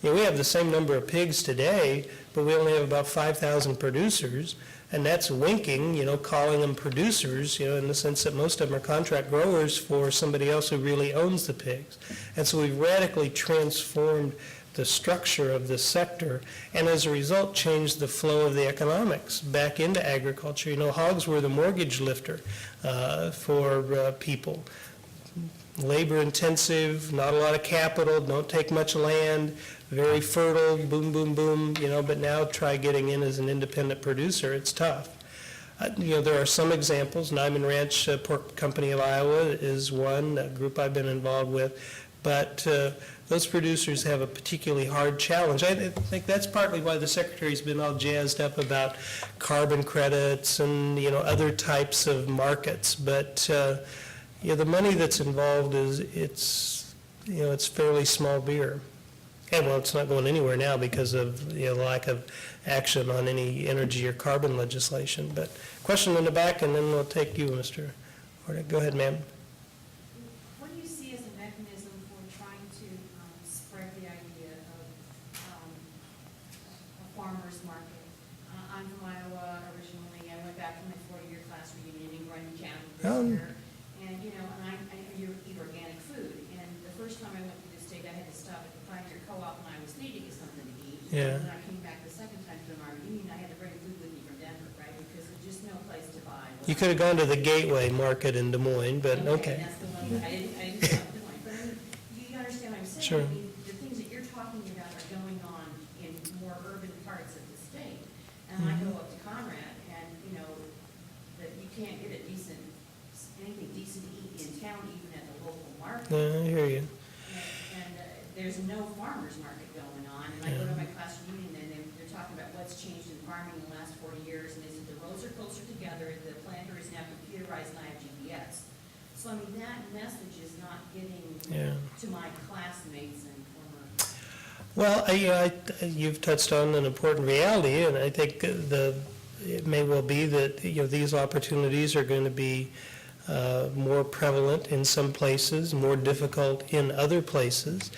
We have the same number of pigs today, but we only have about 5,000 producers, and that's winking, calling them producers, in the sense that most of them are contract growers for somebody else who really owns the pigs. And so we've radically transformed the structure of this sector, and as a result changed the flow of the economics back into agriculture. Hogs were the mortgage lifter for people. Labor intensive, not a lot of capital, don't take much land, very fertile, boom, boom, boom, but now try getting in as an independent producer, it's tough. There are some examples. Nyman Ranch Pork Company of Iowa is one, a group I've been involved with, but those producers have a particularly hard challenge. I think that's partly why the Secretary's been all jazzed up about carbon credits and, other types of markets, but the money that's involved it's fairly small beer. And well, it's not going anywhere now because of the lack of action on any energy or carbon legislation. But question in the back, and then we'll take you, Mr. Hordick. Go ahead, ma'am. What do you see as a mechanism for trying to spread the idea of a farmer's market? I'm from Iowa originally. I went back to my 40-year class reunion in Grundy County this year. And, and I eat organic food. And the first time I went to the state, I had to stop at the Pioneer Co-op when I was needing something to eat. Yeah. And when I came back the second time to my reunion, I had to bring food with me from Denver, right? Because there's just no place to buy. You could have gone to the Gateway Market in Des Moines, but okay. That's the one, I didn't stop Des Moines. But I mean, you understand what I'm saying? Sure. I mean, the things that you're talking about are going on in more urban parts of the state. And I go up to Conrad and, that you can't get anything decent to eat in town, even at the local market. I hear you. And there's no farmer's market going on. And I go to my class reunion and they're talking about what's changed in farming in the last 40 years. And they said the roads are closer together, the planter is now computerized and I have GPS. So I mean, that message is not getting to my classmates and former. Well, you've touched on an important reality, and I think it may well be that these opportunities are going to be more prevalent in some places, more difficult in other places.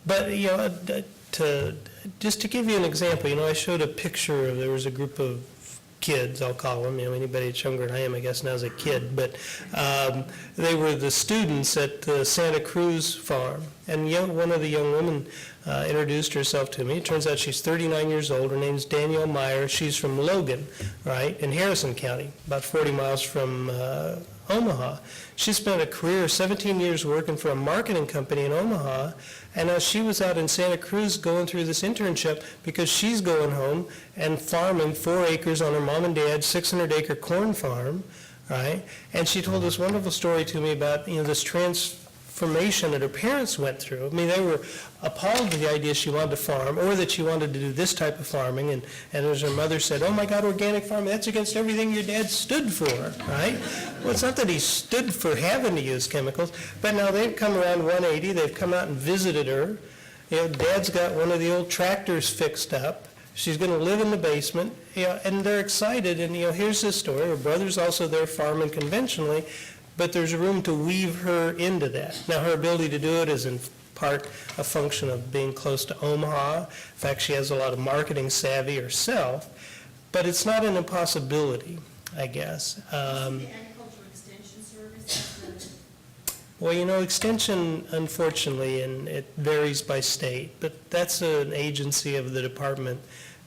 But just to give you an example, I showed a picture there was a group of kids, I'll call them, anybody that's younger than I am, I guess now is a kid, but they were the students at the Santa Cruz farm. And one of the young women introduced herself to me. It turns out she's 39 years old. Her name's Danielle Meyer. She's from Logan, right, in Harrison County, about 40 miles from Omaha. She spent a career, 17 years working for a marketing company in Omaha, and now she was out in Santa Cruz going through this internship because she's going home and farming 4 acres on her mom and dad's 600-acre corn farm, right? And she told this wonderful story to me about, this transformation that her parents went through. I mean, they were appalled with the idea she wanted to farm or that she wanted to do this type of farming. And as her mother said, oh my God, organic farming, that's against everything your dad stood for, right? Well, it's not that he stood for having to use chemicals, but now they've come around 180. They've come out and visited her. Dad's got one of the old tractors fixed up. She's going to live in the basement, and they're excited. And, here's this story. Her brother's also there farming conventionally, but there's room to weave her into that. Now, her ability to do it is in part a function of being close to Omaha. In fact, she has a lot of marketing savvy herself, but it's not an impossibility, I guess. The Agricultural Extension Service? Well, extension, unfortunately, and it varies by state, but that's an agency of the department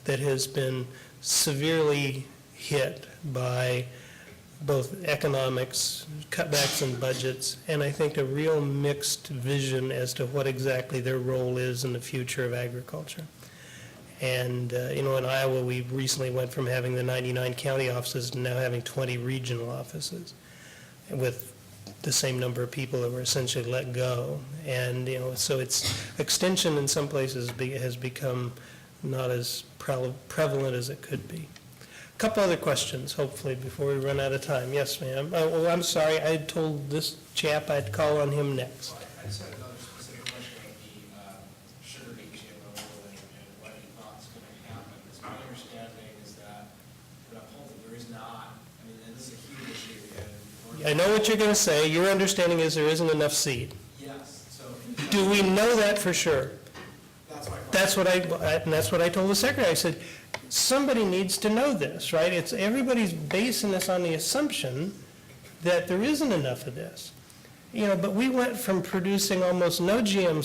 that has been severely hit by both economics, cutbacks in budgets, and I think a real mixed vision as to what exactly their role is in the future of agriculture. And, in Iowa, we recently went from having the 99 county offices to now having 20 regional offices with the same number of people that were essentially let go. And, so it's extension in some places has become not as prevalent as it could be. A couple other questions, hopefully, before we run out of time. Yes, ma'am. Oh, I'm sorry. I had told this chap I'd call on him next. I just had another specific question about the sugar beet GMO ruling and what he thought was going to happen. Because my understanding is that, and I'm told that there is not, and this is a huge issue. I know what you're going to say. Your understanding is there isn't enough seed. Yes, so. Do we know that for sure? That's my question. That's what I told the secretary. I said, somebody needs to know this, right? Everybody's basing this on the assumption that there isn't enough of this. But we went from producing almost no GM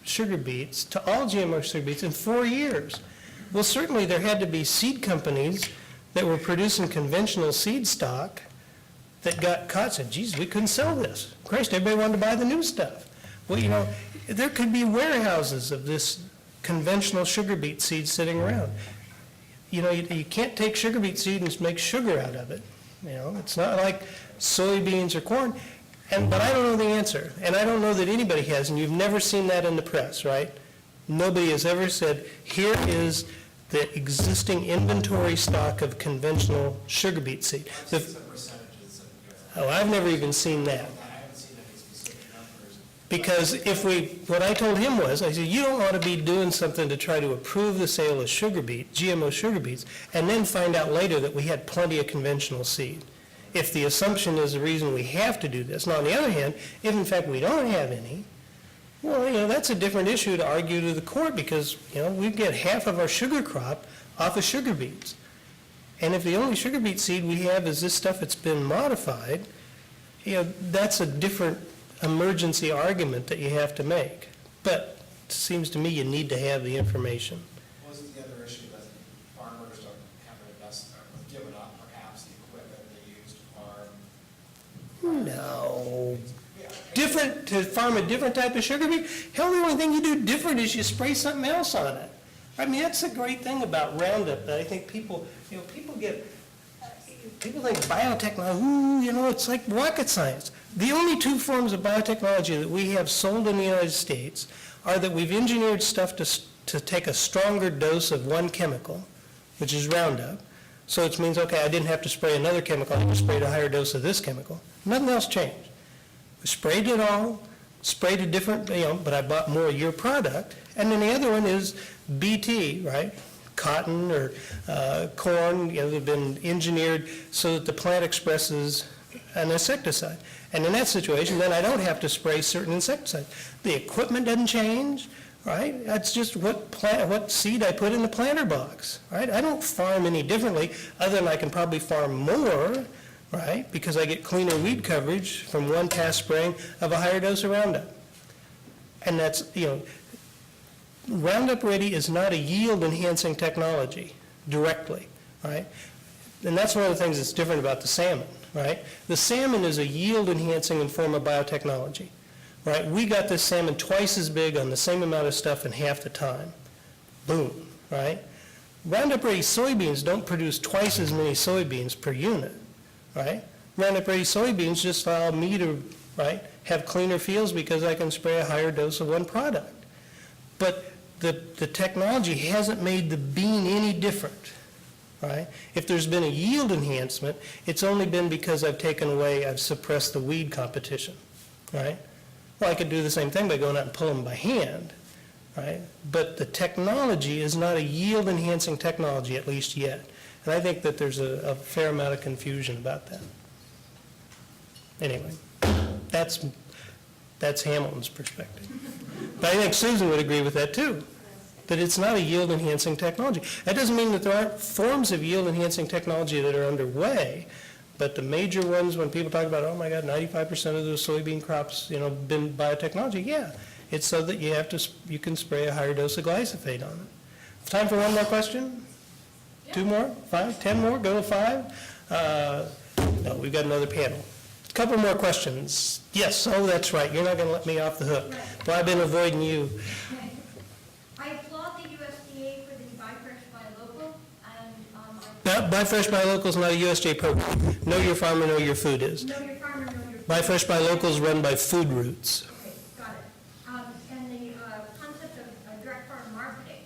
sugar beets to all GMO sugar beets in 4 years. Well, certainly there had to be seed companies that were producing conventional seed stock that got caught and said, geez, we couldn't sell this. Christ, everybody wanted to buy the new stuff. Well, there could be warehouses of this conventional sugar beet seed sitting around. You can't take sugar beet seed and make sugar out of it. It's not like soybeans or corn. But I don't know the answer, and I don't know that anybody has, and you've never seen that in the press, right? Nobody has ever said, here is the existing inventory stock of conventional sugar beet seed. I've seen some percentages of your. I've never even seen that. I haven't seen any specific numbers. Because what I told him was, I said, you don't want to be doing something to try to approve the sale of sugar beet, GMO sugar beets, and then find out later that we had plenty of conventional seed. If the assumption is the reason we have to do this. Now, on the other hand, if in fact we don't have any, well, that's a different issue to argue to the court because, we get half of our sugar crop off of sugar beets. And if the only sugar beet seed we have is this stuff that's been modified, that's a different emergency argument that you have to make. But it seems to me you need to have the information. Wasn't the other issue that farmers don't have an investment, or given up perhaps the equipment they use to farm? No. Different, to farm a different type of sugar beet? Hell, the only thing you do different is you spray something else on it. I mean, that's the great thing about Roundup, that I think people think biotechnology, it's like rocket science. The only two forms of biotechnology that we have sold in the United States are that we've engineered stuff to take a stronger dose of one chemical, which is Roundup. So it means, okay, I didn't have to spray another chemical, I just sprayed a higher dose of this chemical. Nothing else changed. We sprayed it all, sprayed a different, but I bought more of your product. And then the other one is BT, right? Cotton or corn, they've been engineered so that the plant expresses an insecticide. And in that situation, then I don't have to spray certain insecticides. The equipment doesn't change, right? That's just what seed I put in the planter box, right? I don't farm any differently, other than I can probably farm more, right? Because I get cleaner weed coverage from one pass spraying of a higher dose of Roundup. And that's, Roundup Ready is not a yield-enhancing technology directly, right? And that's one of the things that's different about the salmon, right? The salmon is a yield-enhancing and form of biotechnology, right? We got this salmon twice as big on the same amount of stuff in half the time. Boom, right? Roundup Ready soybeans don't produce twice as many soybeans per unit, right? Roundup Ready soybeans just allow me to, right, have cleaner fields because I can spray a higher dose of one product. But the technology hasn't made the bean any different, right? If there's been a yield enhancement, it's only been because I've suppressed the weed competition, right? Well, I could do the same thing by going out and pulling them by hand, right? But the technology is not a yield enhancing technology, at least yet. And I think that there's a fair amount of confusion about that. Anyway, that's Hamilton's perspective. But I think Susan would agree with that too, that it's not a yield-enhancing technology. That doesn't mean that there aren't forms of yield-enhancing technology that are underway, but the major ones, when people talk about, oh my God, 95% of the soybean crops, been biotechnology, yeah. It's so that you can spray a higher dose of glyphosate on it. Time for one more question? Yeah. 2 more? 5? 10 more? Go to 5? No, we've got another panel. Couple more questions. Yes, oh, that's right. You're not going to let me off the hook. Well, I've been avoiding you. I applaud the USDA for the 5% Buy Fresh, Buy Local is not a USDA program. Know Your Farmer, Know Your Food is. Know your farmer, know your. Buy Fresh, Buy Local is run by Food Roots. Okay, got it. And the concept of direct farm marketing,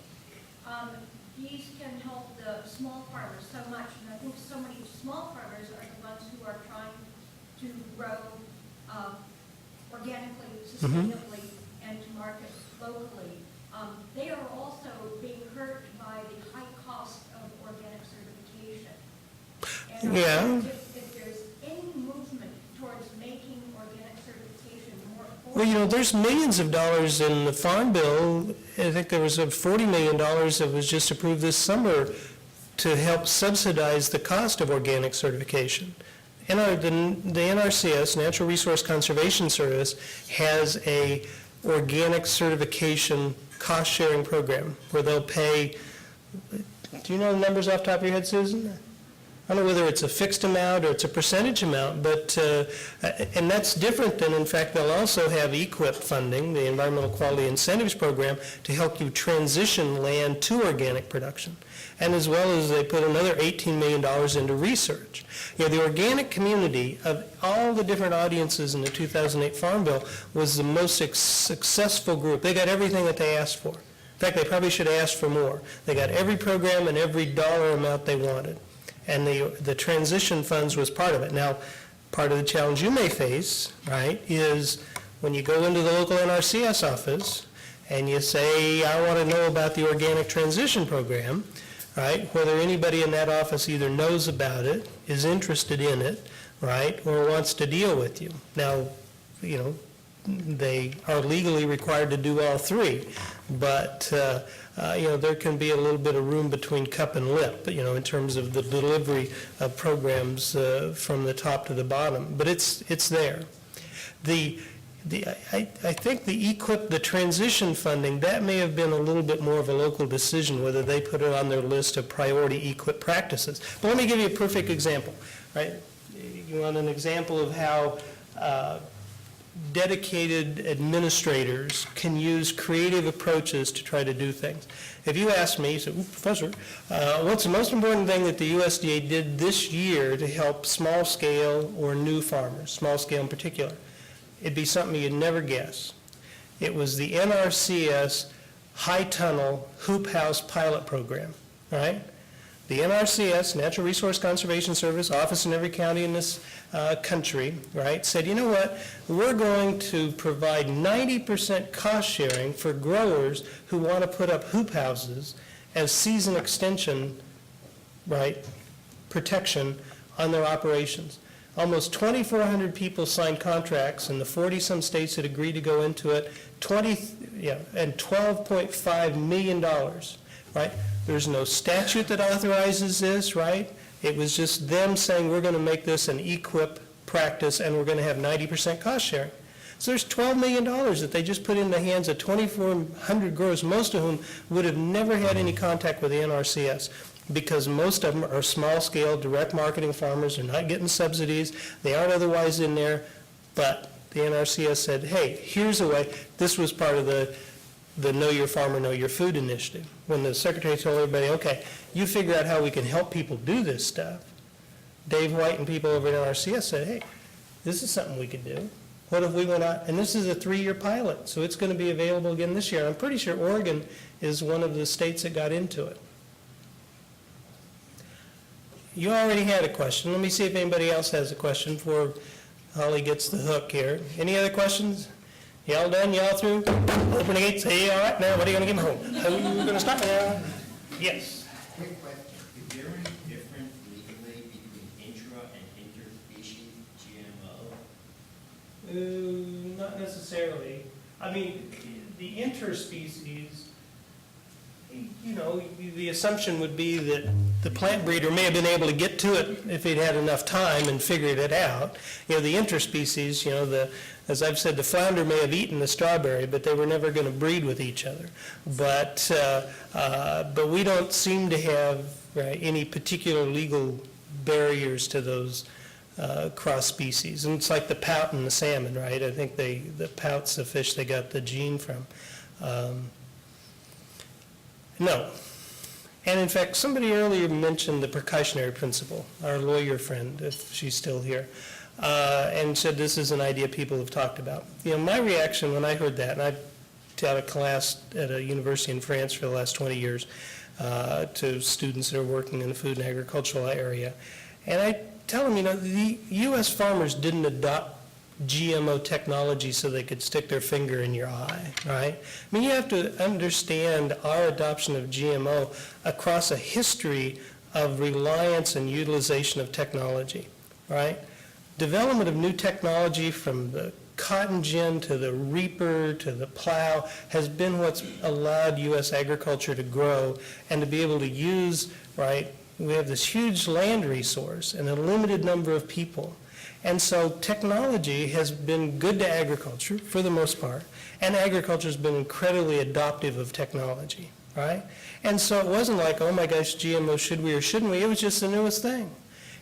these can help the small farmers so much, and I think so many small farmers are the ones who are trying to grow organically, sustainably, and to market locally. They are also being hurt by the high cost of organic certification. And Yeah. if there's any movement towards making organic certification more affordable. Well, you know, there's millions of dollars in the Farm Bill. I think there was $40 million that was just approved this summer to help subsidize the cost of organic certification. The NRCS, Natural Resource Conservation Service, has a organic certification cost-sharing program where they'll pay, do you know the numbers off the top of your head, Susan? I don't know whether it's a fixed amount or it's a percentage amount, but, and that's different than, in fact, they'll also have EQIP funding, the Environmental Quality Incentives Program, to help you transition land to organic production. And as well as they put another $18 million into research. You know, the organic community of all the different audiences in the 2008 Farm Bill was the most successful group. They got everything that they asked for. In fact, they probably should have asked for more. They got every program and every dollar amount they wanted. And the transition funds was part of it. Now, part of the challenge you may face, right, is when you go into the local NRCS office and you say, I want to know about the organic transition program, right, whether anybody in that office either knows about it, is interested in it, right, or wants to deal with you. Now, you know, they are legally required to do all three, but you know, there can be a little bit of room between cup and lip, you know, in terms of the delivery of programs from the top to the bottom. But it's there. I think the EQIP, the transition funding, that may have been a little bit more of a local decision whether they put it on their list of priority EQIP practices. But let me give you a perfect example, right? You want an example of how dedicated administrators can use creative approaches to try to do things. If you ask me, you say, Professor, what's the most important thing that the USDA did this year to help small scale or new farmers, small scale in particular? It'd be something you'd never guess. It was the NRCS High Tunnel Hoop House Pilot Program, right? The NRCS, Natural Resource Conservation Service, office in every county in this country, right, said, you know what, we're going to provide 90% cost sharing for growers who want to put up hoop houses as season extension, right, protection on their operations. Almost 2,400 people signed contracts in the 40-some states that agreed to go into it, and $12.5 million, right? There's no statute that authorizes this, right? It was just them saying, we're going to make this an EQIP practice, and we're going to have 90% cost sharing. So there's $12 million that they just put in the hands of 2,400 growers, most of whom would have never had any contact with the NRCS, because most of them are small-scale, direct marketing farmers. They're not getting subsidies. They aren't otherwise in there. But the NRCS said, hey, here's a way. This was part of the Know Your Farmer, Know Your Food initiative. When the secretary told everybody, okay, you figure out how we can help people do this stuff, Dave White and people over at NRCS said, hey, this is something we could do. What if we went out, and this is a 3-year pilot, so it's going to be available again this year. I'm pretty sure Oregon is one of the states that got into it. You already had a question. Let me see if anybody else has a question before Holly gets the hook here. Any other questions? Y'all done? Y'all through? Open the gates. Hey, all right, now what are you going to give them home? Who are you going to start now? Yes. Quick question, is there any difference legally between intra and interspecies GMO? Not necessarily. I mean, the interspecies, you know, the assumption would be that the plant breeder may have been able to get to it if he'd had enough time and figured it out. You know, the interspecies, you know, as I've said, the flounder may have eaten the strawberry, but they were never going to breed with each other. But we don't seem to have any particular legal barriers to those cross species. And it's like the pout and the salmon, right? I think the pout's the fish they got the gene from. No. And in fact, somebody earlier mentioned the precautionary principle, our lawyer friend, if she's still here, and said this is an idea people have talked about. You know, my reaction when I heard that, and I taught a class at a university in France for the last 20 years to students that are working in the food and agricultural area, and I tell them, you know, the U.S. farmers didn't adopt GMO technology so they could stick their finger in your eye, right? I mean, you have to understand our adoption of GMO across a history of reliance and utilization of technology, right? Development of new technology from the cotton gin to the reaper to the plow has been what's allowed U.S. agriculture to grow and to be able to use, right? We have this huge land resource and a limited number of people. And so technology has been good to agriculture for the most part, and agriculture has been incredibly adoptive of technology, right? And so it wasn't like, oh my gosh, GMO, should we or shouldn't we? It was just the newest thing.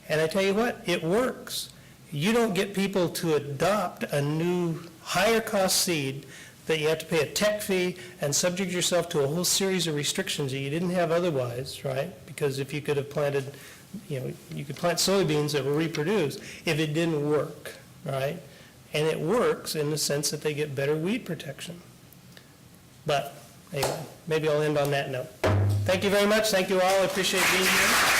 And I tell you what, it works. You don't get people to adopt a new higher cost seed that you have to pay a tech fee and subject yourself to a whole series of restrictions that you didn't have otherwise, right? Because if you could have planted, you know, you could plant soybeans that will reproduce if it didn't work, right? And it works in the sense that they get better weed protection. But anyway, maybe I'll end on that note. Thank you very much. Thank you all. I appreciate being here.